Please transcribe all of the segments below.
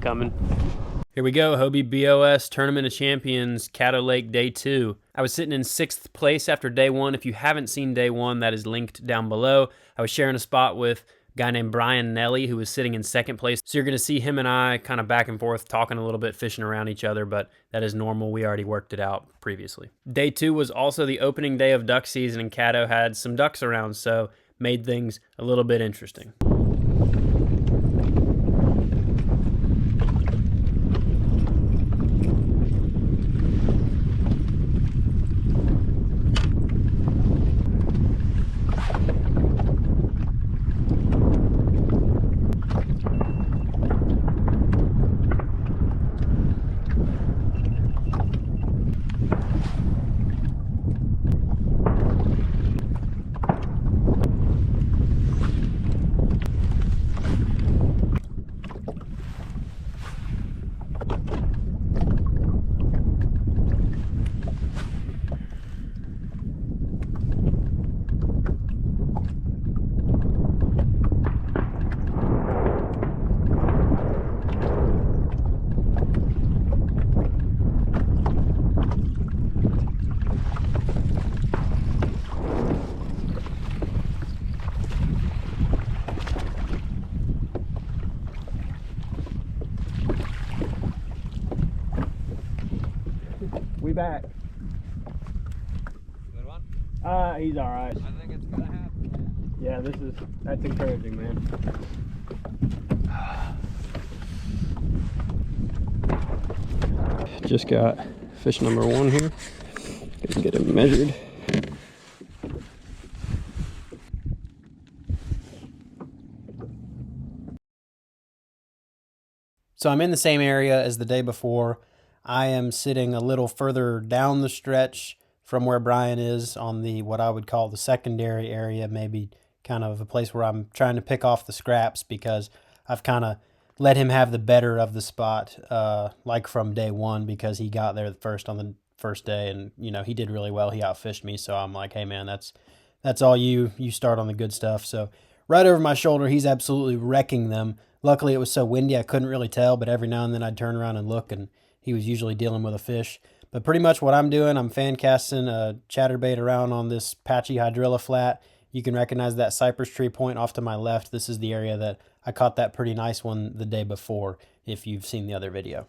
that coming. Here we go, Hobie BOS Tournament of Champions, Caddo Lake Day 2. I was sitting in 6th place after Day 1. If you haven't seen Day 1, that is linked down below. I was sharing a spot with a guy named Brian Nelly, who was sitting in 2nd place. So you're going to see him and I kind of back and forth, talking a little bit, fishing around each other, but that is normal. We already worked it out previously. Day 2 was also the opening day of duck season, and Caddo had some ducks around, so made things a little bit interesting. We back. Good one? He's all right. I think it's gonna happen, man. Yeah, that's encouraging, man. Just got fish number 1 here. Gonna get him measured. So I'm in the same area as the day before. I am sitting a little further down the stretch from where Brian is on the what I would call the secondary area, maybe kind of a place where I'm trying to pick off the scraps because I've kind of let him have the better of the spot, like from day 1, because he got there first on the first day, and you know he did really well. He outfished me, so I'm like, hey man, that's all you start on the good stuff. So right over my shoulder, he's absolutely wrecking them. Luckily, it was so windy I couldn't really tell, but every now and then I'd turn around and look, and he was usually dealing with a fish. But pretty much what I'm doing, I'm fan casting a chatterbait around on this patchy hydrilla flat. You can recognize that cypress tree point off to my left. This is the area that I caught that pretty nice one the day before, if you've seen the other video.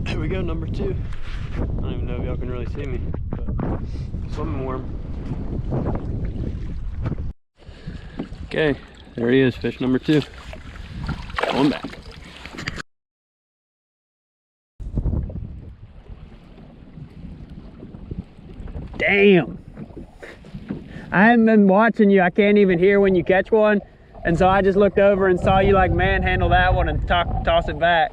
There we go, number 2. I don't even know if y'all can really see me, but swimming worm. Okay, there he is, fish number 2. Going back. Damn! I haven't been watching you. I can't even hear when you catch one. And so I just looked over and saw you like manhandle that one and toss it back.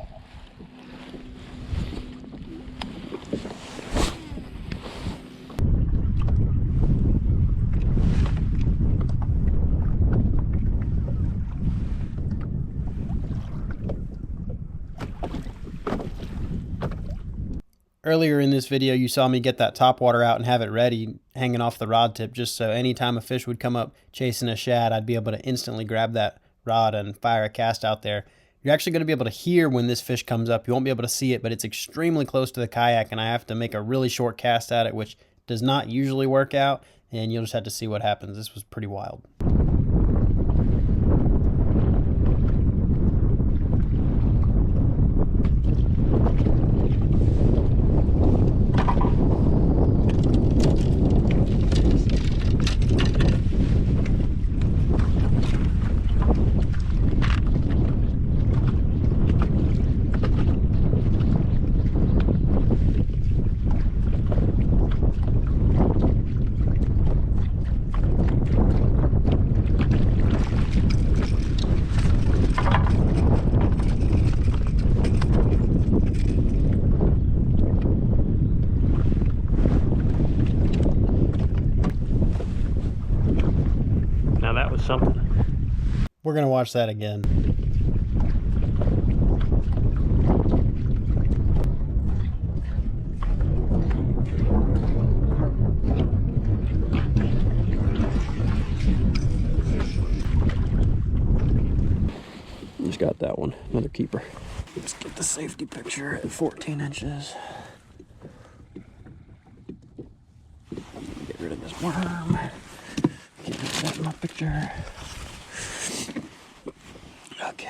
Earlier in this video, you saw me get that topwater out and have it ready, hanging off the rod tip, just so anytime a fish would come up chasing a shad, I'd be able to instantly grab that rod and fire a cast out there. You're actually going to be able to hear when this fish comes up. You won't be able to see it, but it's extremely close to the kayak, and I have to make a really short cast at it, which does not usually work out. and you'll just have to see what happens. This was pretty wild. Now that was something. We're going to watch that again. Just got that one, another keeper. Let's get the safety picture at 14 inches. Get rid of this worm. Get rid of that in my picture. Okay.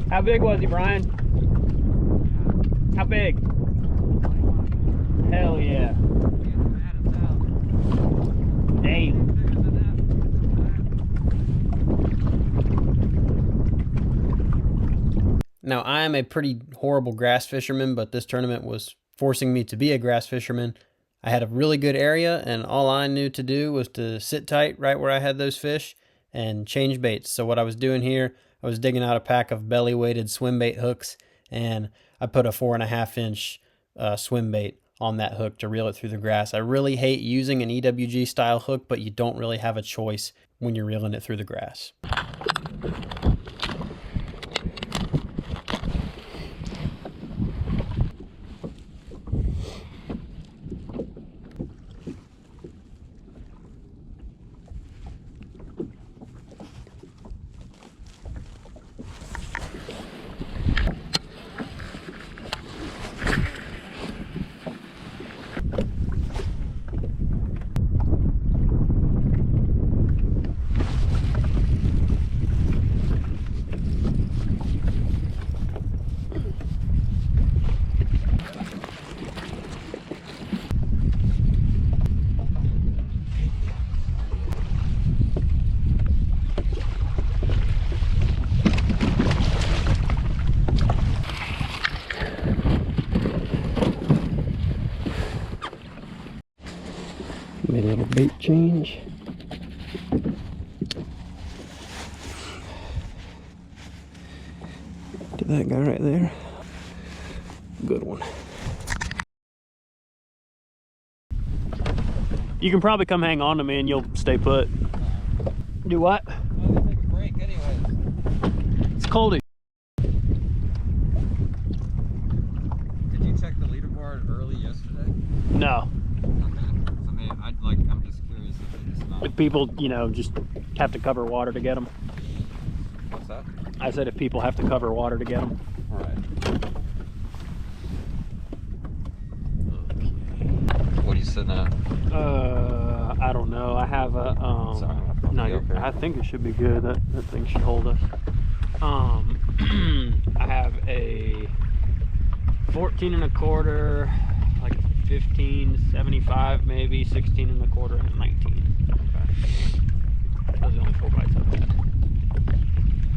How big was he, Brian? How big? Hell yeah. Damn. Now, I am a pretty horrible grass fisherman, but this tournament was forcing me to be a grass fisherman. I had a really good area, and all I knew to do was to sit tight right where I had those fish and change baits. So what I was doing here, I was digging out a pack of belly-weighted swim bait hooks, and I put a 4.5 inch swim bait on that hook to reel it through the grass. I really hate using an EWG style hook, but you don't really have a choice when you're reeling it through the grass. Made a little bait change. To that guy right there. Good one. You can probably come hang on to me and you'll stay put. Do what? I'm gonna take a break anyways. It's cold. Did you check the leaderboard early yesterday? No. I'm just curious if it's not. If people, you know, just have to cover water to get them. What's that? I said if people have to cover water to get them. All right. What are you sitting at? I don't know. I have a Sorry, no, okay. I think it should be good. That thing should hold us. I have a 14 1/4, like a 15.75 maybe, 16 1/4, and a 19. Okay. Those are the only 4 bites I've had.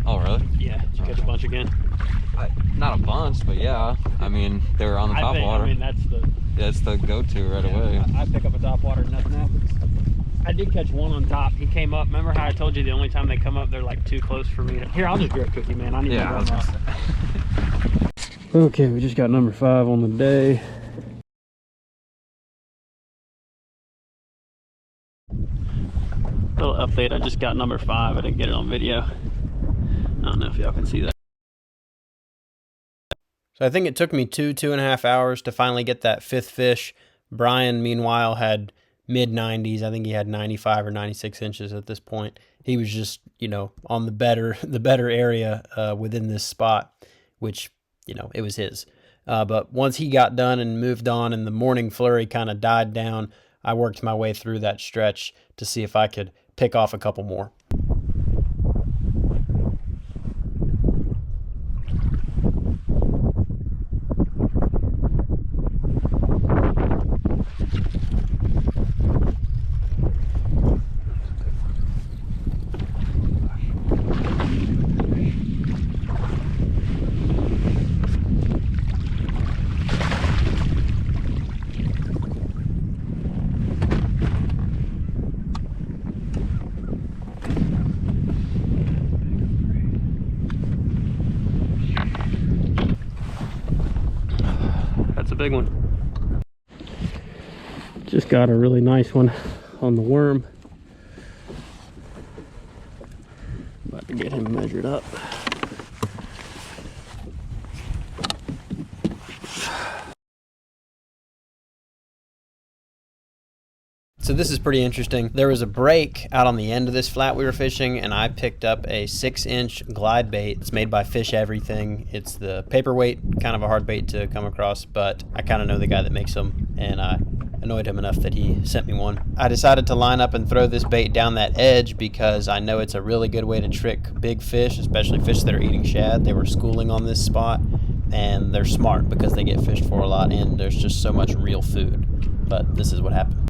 Oh, really? Yeah. Did you catch a bunch again? Not a bunch, but yeah. I mean, they were on the Topwater. I mean, that's the. Yeah, it's the go-to right away. I pick up a Topwater and nothing happens. I did catch one on top. He came up. Remember how I told you the only time they come up, they're like too close for me to... Here, I'll just grab cookie, man. I need to run off. Okay, we just got number 5 on the day. Little update, I just got number 5. I didn't get it on video. I don't know if y'all can see that. So I think it took me 2.5 hours to finally get that 5th fish. Brian, meanwhile, had mid-90s. I think he had 95 or 96 inches at this point. He was just, you know, on the better area within this spot, which, you know, it was his. But once he got done and moved on and the morning flurry kind of died down, I worked my way through that stretch to see if I could pick off a couple more. That's a big one. Just got a really nice one on the worm. About to get him measured up. So this is pretty interesting. There was a break out on the end of this flat we were fishing, and I picked up a 6-inch glide bait. It's made by Fish Everything. It's the paperweight, kind of a hard bait to come across, but I kind of know the guy that makes them, and I annoyed him enough that he sent me one. I decided to line up and throw this bait down that edge because I know it's a really good way to trick big fish, especially fish that are eating shad. They were schooling on this spot, and they're smart because they get fished for a lot, and there's just so much real food. But this is what happened.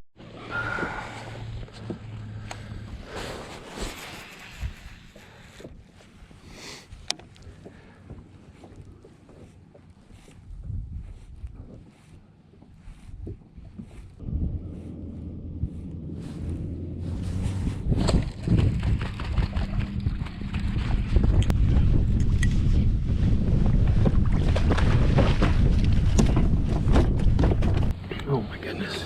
Oh my goodness.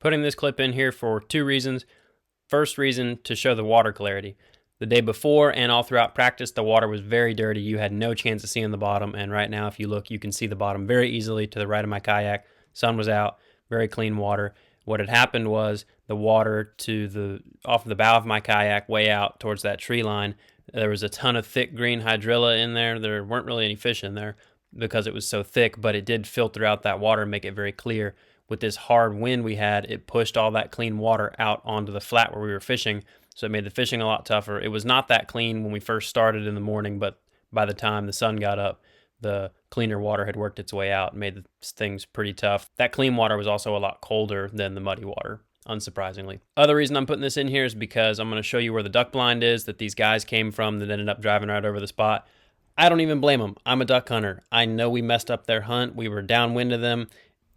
Putting this clip in here for 2 reasons. First reason, to show the water clarity. The day before and all throughout practice, the water was very dirty. You had no chance of seeing the bottom, and right now, if you look, you can see the bottom very easily to the right of my kayak. Sun was out, very clean water. What had happened was the water off the bow of my kayak, way out towards that tree line, there was a ton of thick green hydrilla in there. There weren't really any fish in there because it was so thick, but it did filter out that water and make it very clear. With this hard wind we had, it pushed all that clean water out onto the flat where we were fishing, so it made the fishing a lot tougher. It was not that clean when we first started in the morning, but by the time the sun got up, the cleaner water had worked its way out and made things pretty tough. That clean water was also a lot colder than the muddy water, unsurprisingly. Other reason I'm putting this in here is because I'm going to show you where the duck blind is that these guys came from that ended up driving right over the spot. I don't even blame them. I'm a duck hunter. I know we messed up their hunt. We were downwind of them.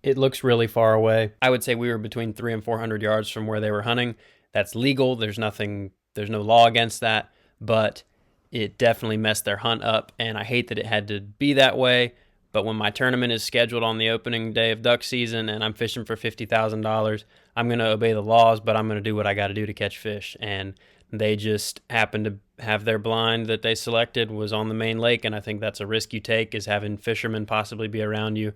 It looks really far away. I would say we were between 300 and 400 yards from where they were hunting. That's legal. There's no law against that, but it definitely messed their hunt up, and I hate that it had to be that way. But when my tournament is scheduled on the opening day of duck season and I'm fishing for $50,000, I'm going to obey the laws, but I'm going to do what I got to do to catch fish. And they just happened to have their blind that they selected was on the main lake, and I think that's a risk you take, is having fishermen possibly be around you.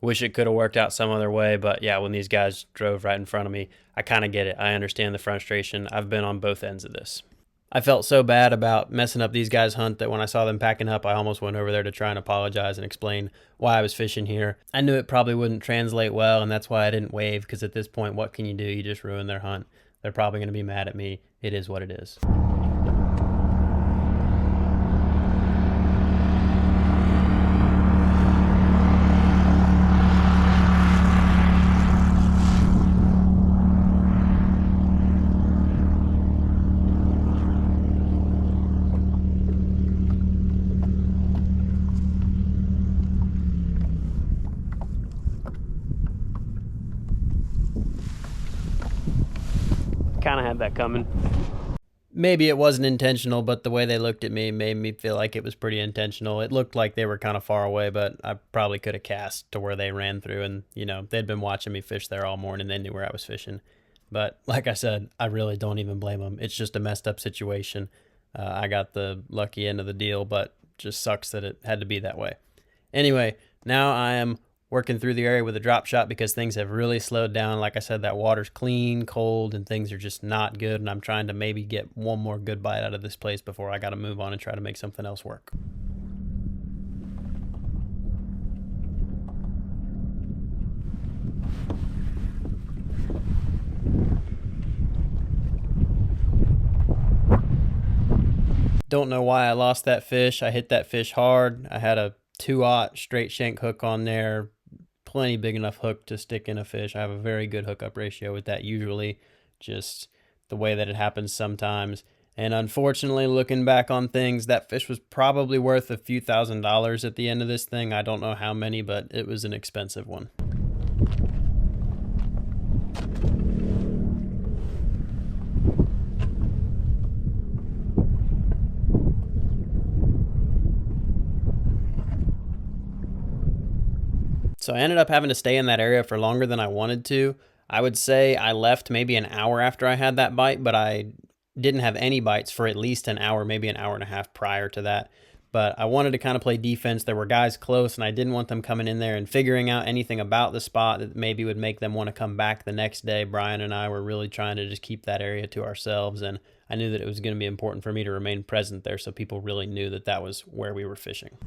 Wish it could have worked out some other way, but yeah, when these guys drove right in front of me, I kind of get it. I understand the frustration. I've been on both ends of this. I felt so bad about messing up these guys' hunt that when I saw them packing up, I almost went over there to try and apologize and explain why I was fishing here. I knew it probably wouldn't translate well, and that's why I didn't wave, because at this point, what can you do? You just ruin their hunt. They're probably going to be mad at me. It is what it is. kind of had that coming. Maybe it wasn't intentional, but the way they looked at me made me feel like it was pretty intentional. It looked like they were kind of far away, but I probably could have cast to where they ran through, and, you know, they'd been watching me fish there all morning. They knew where I was fishing. But like I said, I really don't even blame them. It's just a messed up situation. I got the lucky end of the deal, but just sucks that it had to be that way. Anyway, now I am working through the area with a drop shot because things have really slowed down. Like I said, that water's clean, cold, and things are just not good. And I'm trying to maybe get one more good bite out of this place before I got to move on and try to make something else work. Don't know why I lost that fish. I hit that fish hard. I had a 2/0 straight shank hook on there. Plenty big enough hook to stick in a fish. I have a very good hookup ratio with that usually, just the way that it happens sometimes. And unfortunately, looking back on things, that fish was probably worth a few $1,000s at the end of this thing. I don't know how many, but it was an expensive one. So I ended up having to stay in that area for longer than I wanted to. I would say I left maybe an hour after I had that bite, but I didn't have any bites for at least an hour, maybe an hour and a half prior to that. But I wanted to kind of play defense. There were guys close, and I didn't want them coming in there and figuring out anything about the spot that maybe would make them want to come back the next day. Brian and I were really trying to just keep that area to ourselves, and I knew that it was going to be important for me to remain present there so people really knew that that was where we were fishing.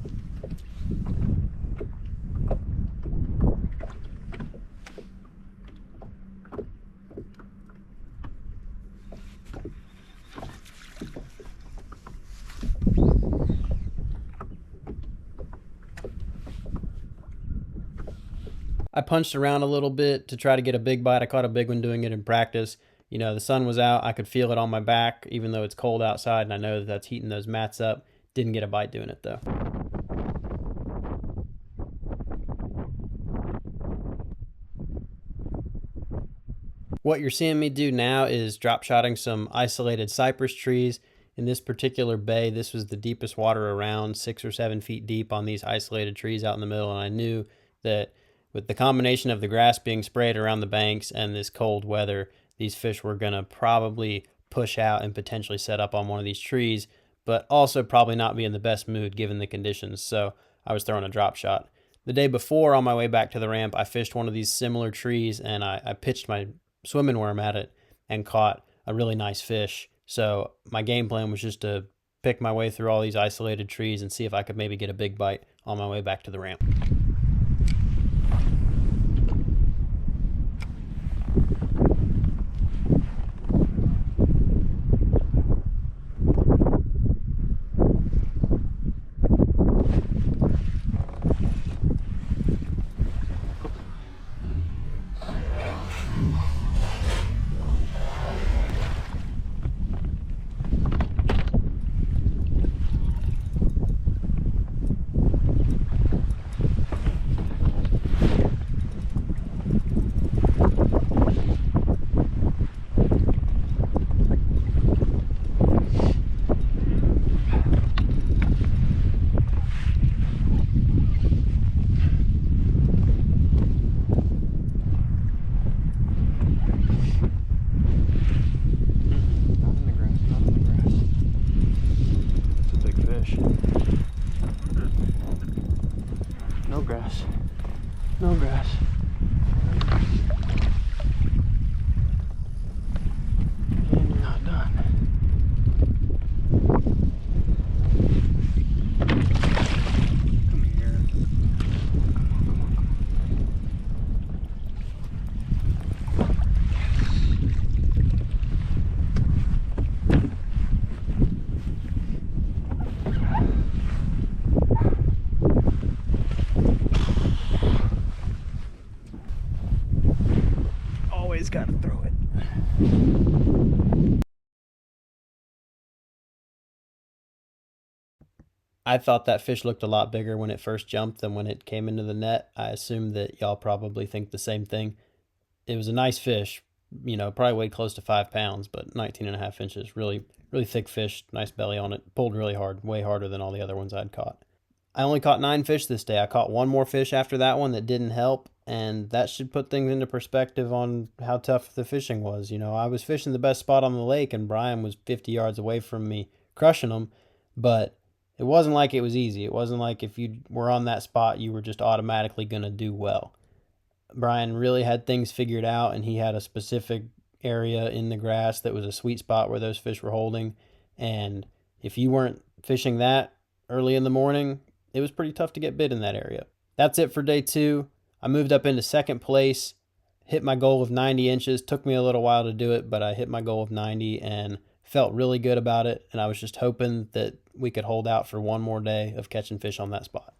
I punched around a little bit to try to get a big bite. I caught a big one doing it in practice. You know, the sun was out. I could feel it on my back, even though it's cold outside, and I know that that's heating those mats up. Didn't get a bite doing it, though. What you're seeing me do now is drop shotting some isolated cypress trees. In this particular bay, this was the deepest water around, 6 or 7 feet deep on these isolated trees out in the middle, and I knew that with the combination of the grass being sprayed around the banks and this cold weather, these fish were going to probably push out and potentially set up on one of these trees, but also probably not be in the best mood given the conditions, so I was throwing a drop shot. The day before, on my way back to the ramp, I fished one of these similar trees, and I pitched my swimming worm at it and caught a really nice fish. So my game plan was just to pick my way through all these isolated trees and see if I could maybe get a big bite on my way back to the ramp. No grass. And you're not done. Come here. Always gotta throw it. I thought that fish looked a lot bigger when it first jumped than when it came into the net. I assume that y'all probably think the same thing. It was a nice fish, you know, probably weighed close to 5 pounds, but 19.5 inches. Really, really thick fish, nice belly on it. Pulled really hard, way harder than all the other ones I'd caught. I only caught 9 fish this day. I caught one more fish after that one that didn't help, and that should put things into perspective on how tough the fishing was. You know, I was fishing the best spot on the lake, and Brian was 50 yards away from me crushing them, but it wasn't like it was easy. It wasn't like if you were on that spot, you were just automatically going to do well. Brian really had things figured out, and he had a specific area in the grass that was a sweet spot where those fish were holding. And if you weren't fishing that early in the morning, it was pretty tough to get bit in that area. That's it for day 2. I moved up into second place, hit my goal of 90 inches. Took me a little while to do it, but I hit my goal of 90 and felt really good about it. And I was just hoping that we could hold out for one more day of catching fish on that spot.